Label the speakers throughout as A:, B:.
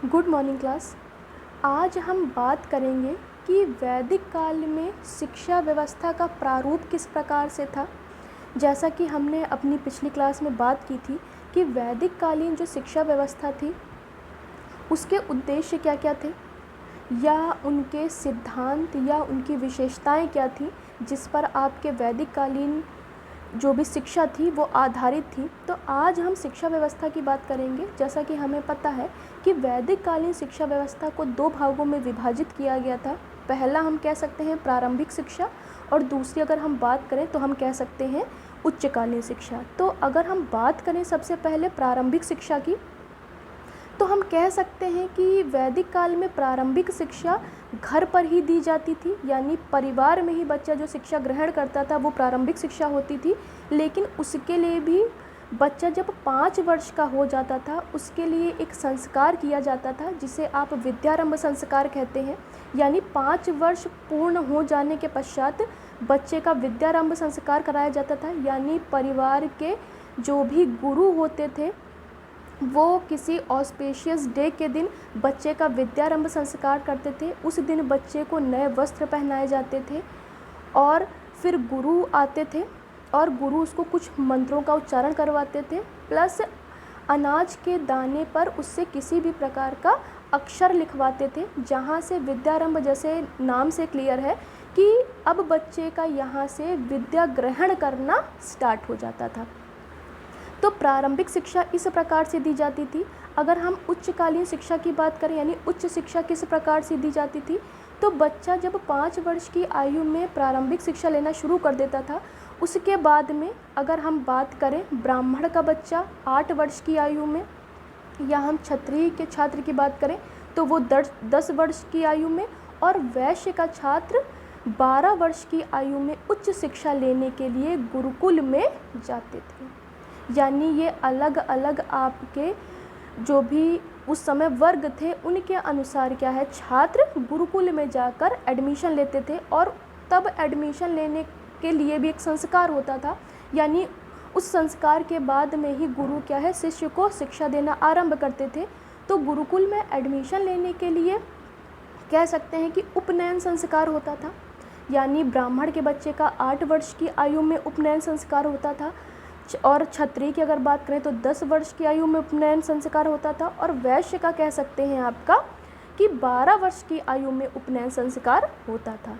A: Good morning class. आज हम बात करेंगे कि वैदिक काल में शिक्षा व्यवस्था का प्रारूप किस प्रकार से था। जैसा कि हमने अपनी पिछली क्लास में बात की थी कि वैदिक कालीन जो शिक्षा व्यवस्था थी उसके उद्देश्य क्या क्या थे, या उनके सिद्धांत या उनकी विशेषताएं क्या थी जिस पर आपके वैदिक कालीन जो भी शिक्षा थी वो आधारित थी। तो आज हम शिक्षा व्यवस्था की बात करेंगे। जैसा कि हमें पता है कि वैदिक कालीन शिक्षा व्यवस्था को दो भागों में विभाजित किया गया था। पहला हम कह सकते हैं प्रारंभिक शिक्षा, और दूसरी अगर हम बात करें तो हम कह सकते हैं उच्चकालीन शिक्षा। तो अगर हम बात करें सबसे पहले प्रारंभिक शिक्षा की, तो हम कह सकते हैं कि वैदिक काल में प्रारंभिक शिक्षा घर पर ही दी जाती थी, यानी परिवार में ही बच्चा जो शिक्षा ग्रहण करता था वो प्रारंभिक शिक्षा होती थी। लेकिन उसके लिए भी बच्चा जब 5 वर्ष का हो जाता था उसके लिए एक संस्कार किया जाता था जिसे आप विद्यारंभ संस्कार कहते हैं। यानी 5 वर्ष पूर्ण हो जाने के पश्चात बच्चे का विद्यारंभ संस्कार कराया जाता था। यानी परिवार के जो भी गुरु होते थे वो किसी ऑस्पेशियस डे के दिन बच्चे का विद्यारंभ संस्कार करते थे। उस दिन बच्चे को नए वस्त्र पहनाए जाते थे और फिर गुरु आते थे और गुरु उसको कुछ मंत्रों का उच्चारण करवाते थे, प्लस अनाज के दाने पर उससे किसी भी प्रकार का अक्षर लिखवाते थे, जहाँ से विद्यारंभ जैसे नाम से क्लियर है कि अब बच्चे का यहाँ से विद्या ग्रहण करना स्टार्ट हो जाता था। तो प्रारंभिक शिक्षा इस प्रकार से दी जाती थी। अगर हम उच्चकालीन शिक्षा की बात करें, यानी उच्च शिक्षा किस प्रकार से दी जाती थी, तो बच्चा जब 5 वर्ष की आयु में प्रारंभिक शिक्षा लेना शुरू कर देता था, उसके बाद में अगर हम बात करें ब्राह्मण का बच्चा 8 वर्ष की आयु में, या हम क्षत्रिय के छात्र की बात करें तो वो 10 वर्ष की आयु में, और वैश्य का छात्र 12 वर्ष की आयु में उच्च शिक्षा लेने के लिए गुरुकुल में जाते थे। यानी ये अलग अलग आपके जो भी उस समय वर्ग थे उनके अनुसार क्या है, छात्र गुरुकुल में जाकर एडमिशन लेते थे। और तब एडमिशन लेने के लिए भी एक संस्कार होता था, यानी उस संस्कार के बाद में ही गुरु क्या है शिष्य को शिक्षा देना आरंभ करते थे। तो गुरुकुल में एडमिशन लेने के लिए कह सकते हैं कि उपनयन संस्कार होता था, यानी ब्राह्मण के बच्चे का 8 वर्ष की आयु में उपनयन संस्कार होता था, और क्षत्रिय की अगर बात करें तो 10 वर्ष की आयु में उपनयन संस्कार होता था, और वैश्य का कह सकते हैं आपका कि 12 वर्ष की आयु में उपनयन संस्कार होता था।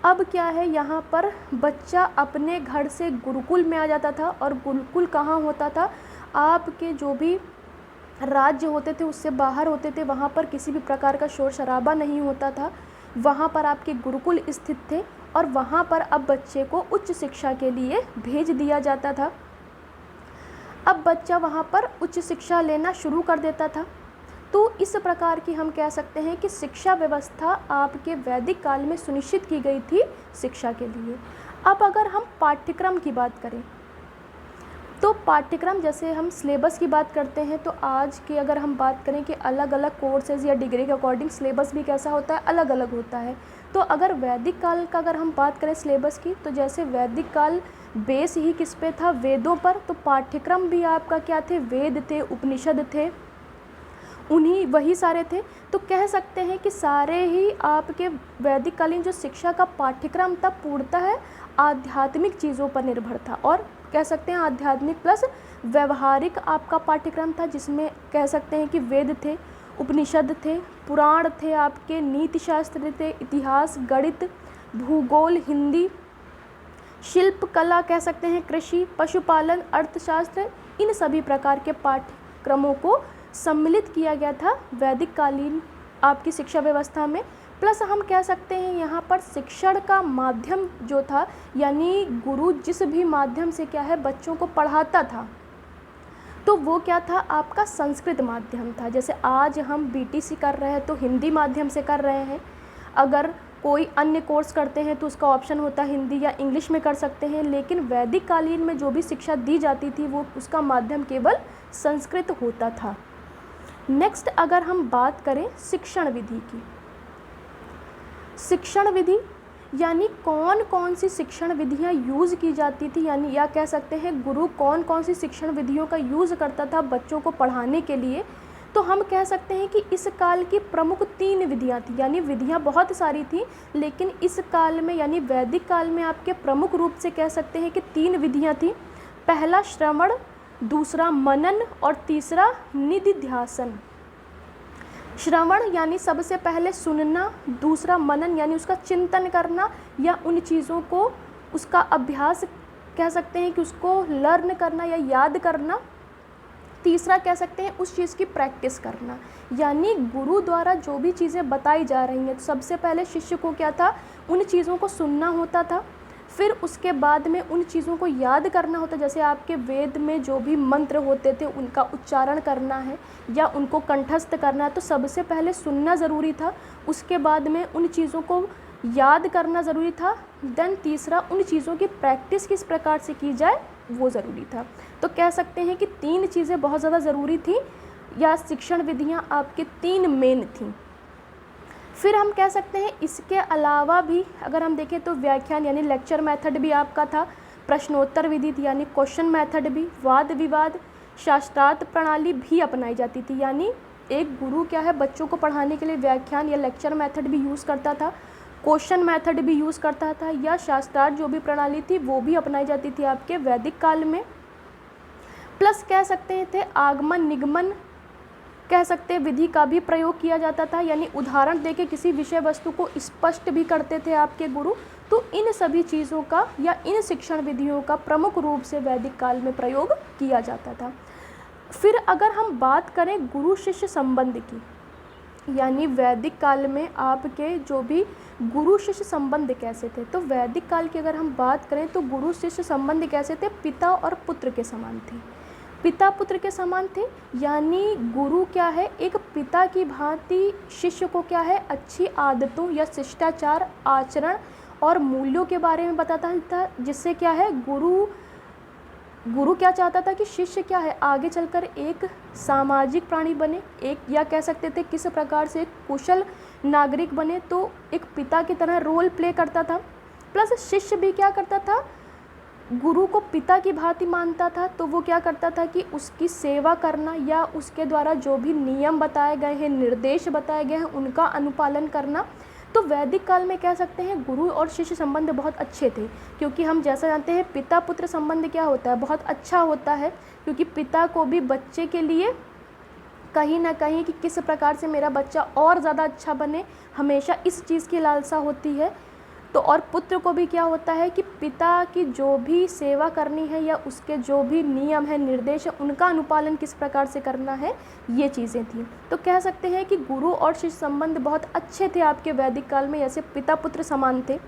A: अब क्या है, यहाँ पर बच्चा अपने घर से गुरुकुल में आ जाता था, और गुरुकुल कहाँ होता था, आपके जो भी राज्य होते थे उससे बाहर होते थे, वहाँ पर किसी भी प्रकार का शोर शराबा नहीं होता था। वहाँ पर आपके गुरुकुल स्थित थे और वहाँ पर अब बच्चे को उच्च शिक्षा के लिए भेज दिया जाता था। अब बच्चा वहाँ पर उच्च शिक्षा लेना शुरू कर देता था। तो इस प्रकार की हम कह सकते हैं कि शिक्षा व्यवस्था आपके वैदिक काल में सुनिश्चित की गई थी शिक्षा के लिए। अब अगर हम पाठ्यक्रम की बात करें तो पाठ्यक्रम, जैसे हम सिलेबस की बात करते हैं, तो आज की अगर हम बात करें कि अलग अलग कोर्सेज या डिग्री के अकॉर्डिंग सिलेबस भी कैसा होता है, अलग अलग होता है। तो अगर वैदिक काल का अगर हम बात करें सिलेबस की, तो जैसे वैदिक काल बेस ही किस पे था, वेदों पर, तो पाठ्यक्रम भी आपका क्या थे, वेद थे, उपनिषद थे, वही सारे थे। तो कह सकते हैं कि सारे ही आपके वैदिक कालीन जो शिक्षा का पाठ्यक्रम था पूर्णतः आध्यात्मिक चीज़ों पर निर्भर था, और कह सकते हैं आध्यात्मिक प्लस व्यवहारिक आपका पाठ्यक्रम था, जिसमें कह सकते हैं कि वेद थे, उपनिषद थे, पुराण थे, आपके नीति शास्त्र थे, इतिहास, गणित, भूगोल, हिंदी, शिल्प कला, कह सकते हैं कृषि, पशुपालन, अर्थशास्त्र, इन सभी प्रकार के पाठ्यक्रमों को सम्मिलित किया गया था वैदिक कालीन आपकी शिक्षा व्यवस्था में। प्लस हम कह सकते हैं यहाँ पर शिक्षण का माध्यम जो था, यानी गुरु जिस भी माध्यम से क्या है बच्चों को पढ़ाता था, तो वो क्या था, आपका संस्कृत माध्यम था। जैसे आज हम बीटीसी कर रहे हैं तो हिंदी माध्यम से कर रहे हैं, अगर कोई अन्य कोर्स करते हैं तो उसका ऑप्शन होता है हिंदी या इंग्लिश में कर सकते हैं। लेकिन वैदिक कालीन में जो भी शिक्षा दी जाती थी वो उसका माध्यम केवल संस्कृत होता था। नेक्स्ट अगर हम बात करें शिक्षण विधि की, शिक्षण विधि यानी कौन कौन सी शिक्षण विधियाँ यूज़ की जाती थी, यानी या कह सकते हैं गुरु कौन कौन सी शिक्षण विधियों का यूज़ करता था बच्चों को पढ़ाने के लिए। तो हम कह सकते हैं कि इस काल की प्रमुख 3 विधियाँ थी, यानी विधियाँ बहुत सारी थी, लेकिन इस काल में यानी वैदिक काल में आपके प्रमुख रूप से कह सकते हैं कि 3 विधियाँ थी। पहला श्रवण, दूसरा मनन और तीसरा निधिध्यासन। श्रवण यानी सबसे पहले सुनना, दूसरा मनन यानी उसका चिंतन करना या उन चीज़ों को उसका अभ्यास कह सकते हैं कि उसको लर्न करना या याद करना, तीसरा कह सकते हैं उस चीज़ की प्रैक्टिस करना। यानी गुरु द्वारा जो भी चीज़ें बताई जा रही हैं, तो सबसे पहले शिष्य को क्या था, उन चीज़ों को सुनना होता था, फिर उसके बाद में उन चीज़ों को याद करना होता। जैसे आपके वेद में जो भी मंत्र होते थे उनका उच्चारण करना है या उनको कंठस्थ करना है, तो सबसे पहले सुनना ज़रूरी था, उसके बाद में उन चीज़ों को याद करना ज़रूरी था, देन तीसरा उन चीज़ों की प्रैक्टिस किस प्रकार से की जाए वो ज़रूरी था। तो कह सकते हैं कि 3 चीज़ें बहुत ज़्यादा ज़रूरी थी, या शिक्षण विधियाँ आपके 3 मेन थीं। फिर हम कह सकते हैं इसके अलावा भी अगर हम देखें तो व्याख्यान यानी लेक्चर मेथड भी आपका था, प्रश्नोत्तर विधि थी यानी क्वेश्चन मेथड भी, वाद विवाद, शास्त्रार्थ प्रणाली भी अपनाई जाती थी। यानी एक गुरु क्या है, बच्चों को पढ़ाने के लिए व्याख्यान या लेक्चर मेथड भी यूज़ करता था, क्वेश्चन मेथड भी यूज़ करता था, या शास्त्रार्थ जो भी प्रणाली थी वो भी अपनाई जाती थी आपके वैदिक काल में। प्लस कह सकते थे आगमन निगमन कह सकते हैं विधि का भी प्रयोग किया जाता था, यानी उदाहरण देके किसी विषय वस्तु को स्पष्ट भी करते थे आपके गुरु। तो इन सभी चीज़ों का या इन शिक्षण विधियों का प्रमुख रूप से वैदिक काल में प्रयोग किया जाता था। फिर अगर हम बात करें गुरु शिष्य संबंध की, यानी वैदिक काल में आपके जो भी गुरु शिष्य संबंध कैसे थे, तो वैदिक काल की अगर हम बात करें तो गुरु शिष्य संबंध कैसे थे, पिता और पुत्र के समान थे। पिता पुत्र के समान थे, यानी गुरु क्या है, एक पिता की भांति शिष्य को क्या है, अच्छी आदतों या शिष्टाचार, आचरण और मूल्यों के बारे में बताता था, जिससे क्या है गुरु क्या चाहता था कि शिष्य क्या है, आगे चलकर एक सामाजिक प्राणी बने, एक या कह सकते थे किस प्रकार से एक कुशल नागरिक बने। तो एक पिता की तरह रोल प्ले करता था। प्लस शिष्य भी क्या करता था, गुरु को पिता की भांति मानता था, तो वो क्या करता था कि उसकी सेवा करना या उसके द्वारा जो भी नियम बताए गए हैं, निर्देश बताए गए हैं, उनका अनुपालन करना। तो वैदिक काल में कह सकते हैं गुरु और शिष्य संबंध बहुत अच्छे थे, क्योंकि हम जैसा जानते हैं पिता पुत्र संबंध क्या होता है, बहुत अच्छा होता है, क्योंकि पिता को भी बच्चे के लिए कहीं ना कहीं कि किस प्रकार से मेरा बच्चा और ज़्यादा अच्छा बने, हमेशा इस चीज़ की लालसा होती है। तो और पुत्र को भी क्या होता है कि पिता की जो भी सेवा करनी है या उसके जो भी नियम है, निर्देश है, उनका अनुपालन किस प्रकार से करना है, ये चीज़ें थी। तो कह सकते हैं कि गुरु और शिष्य संबंध बहुत अच्छे थे आपके वैदिक काल में, जैसे पिता पुत्र समान थे।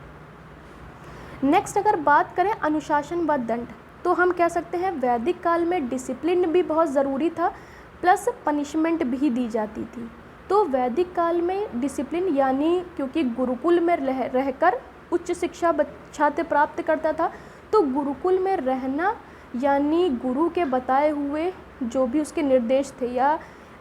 A: नेक्स्ट अगर बात करें अनुशासन व दंड, तो हम कह सकते हैं वैदिक काल में डिसिप्लिन भी बहुत ज़रूरी था, प्लस पनिशमेंट भी दी जाती थी। तो वैदिक काल में डिसिप्लिन यानी क्योंकि गुरुकुल में रहकर उच्च शिक्षा छात्र प्राप्त करता था, तो गुरुकुल में रहना यानी गुरु के बताए हुए जो भी उसके निर्देश थे या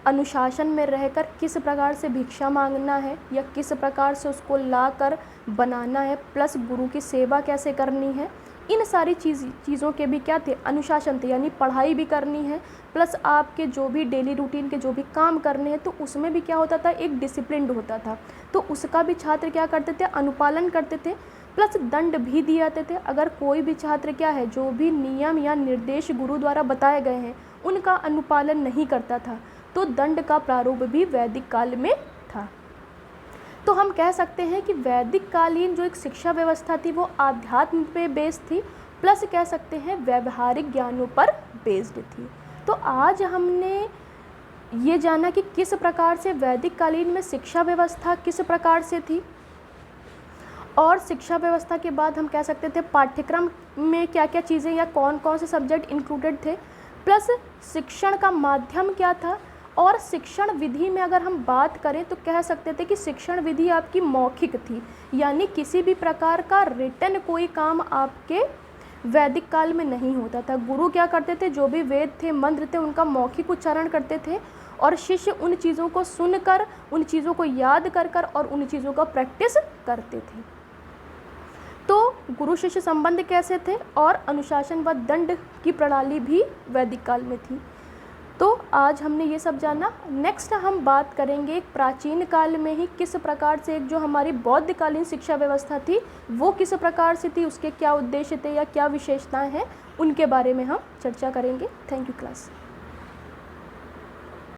A: अनुशासन में रहकर किस प्रकार से भिक्षा मांगना है या किस प्रकार से उसको लाकर बनाना है, प्लस गुरु की सेवा कैसे करनी है, इन सारी चीज़ों के भी क्या थे, अनुशासन थे। यानी पढ़ाई भी करनी है, प्लस आपके जो भी डेली रूटीन के जो भी काम करने हैं, तो उसमें भी क्या होता था, एक डिसिप्लिन्ड होता था, तो उसका भी छात्र क्या करते थे, अनुपालन करते थे। प्लस दंड भी दिए जाते थे, अगर कोई भी छात्र क्या है जो भी नियम या निर्देश गुरु द्वारा बताए गए हैं उनका अनुपालन नहीं करता था, तो दंड का प्रारूप भी वैदिक काल में था। तो हम कह सकते हैं कि वैदिक कालीन जो एक शिक्षा व्यवस्था थी वो आध्यात्म पे बेस्ड थी, प्लस कह सकते हैं व्यवहारिक ज्ञानों पर बेस्ड थी। तो आज हमने ये जाना कि किस प्रकार से वैदिक कालीन में शिक्षा व्यवस्था किस प्रकार से थी, और शिक्षा व्यवस्था के बाद हम कह सकते थे पाठ्यक्रम में क्या क्या चीज़ें या कौन कौन से सब्जेक्ट इंक्लूडेड थे, प्लस शिक्षण का माध्यम क्या था, और शिक्षण विधि में अगर हम बात करें तो कह सकते थे कि शिक्षण विधि आपकी मौखिक थी, यानी किसी भी प्रकार का रिटन कोई काम आपके वैदिक काल में नहीं होता था। गुरु क्या करते थे, जो भी वेद थे, मंत्र थे, उनका मौखिक उच्चारण करते थे, और शिष्य उन चीज़ों को सुनकर, उन चीज़ों को याद कर और उन चीज़ों का प्रैक्टिस करते थे। तो गुरु शिष्य संबंध कैसे थे, और अनुशासन व दंड की प्रणाली भी वैदिक काल में थी। तो आज हमने ये सब जाना। नेक्स्ट हम बात करेंगे एक प्राचीन काल में ही किस प्रकार से एक जो हमारी बौद्धकालीन शिक्षा व्यवस्था थी वो किस प्रकार से थी, उसके क्या उद्देश्य थे या क्या विशेषताएं हैं, उनके बारे में हम चर्चा करेंगे। Thank you class.